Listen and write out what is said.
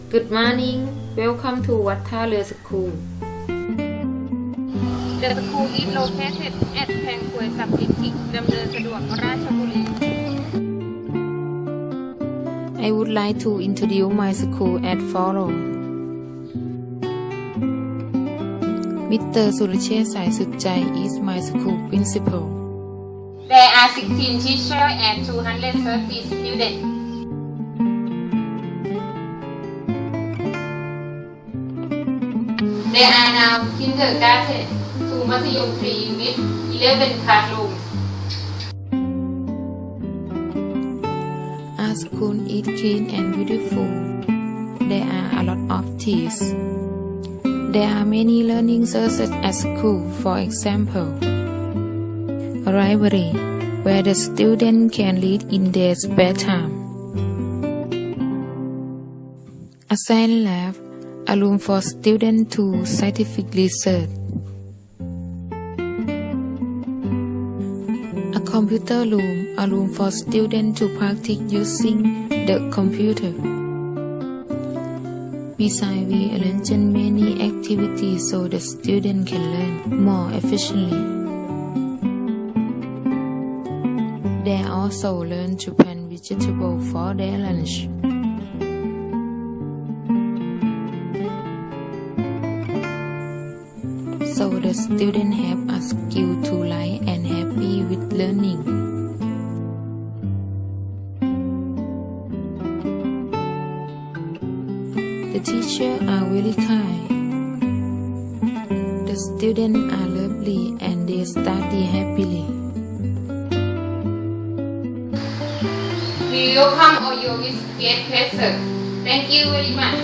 Good morning. Welcome to Wat Tha รือSchool. The school is located at แพงควยสับดิกิดำเนินสะดวกราชบุรี I would like to introduce my school as follow. Mr. สุรเชษฐ์ สายสุดใจ is my school principal. There are 16 teachers and 230 students. There are now kindergarten to มัธยม 3 with 11 classrooms. Our school is clean and beautiful. There are a lot of trees. There are many learning sources at school, for example, a library where the student can read in their spare time, a science lab, a room for students to scientific research, a computer room, a room for students to practice using the computer. Besides, we arrange many activities so the student can learn more efficiently. They also learn to plant vegetables for their lunch. So the student have a skill to like and happy with learning. The teachers are very kind. The students are lovely and they study happily. We welcome all your with great pleasure. Thank you very much.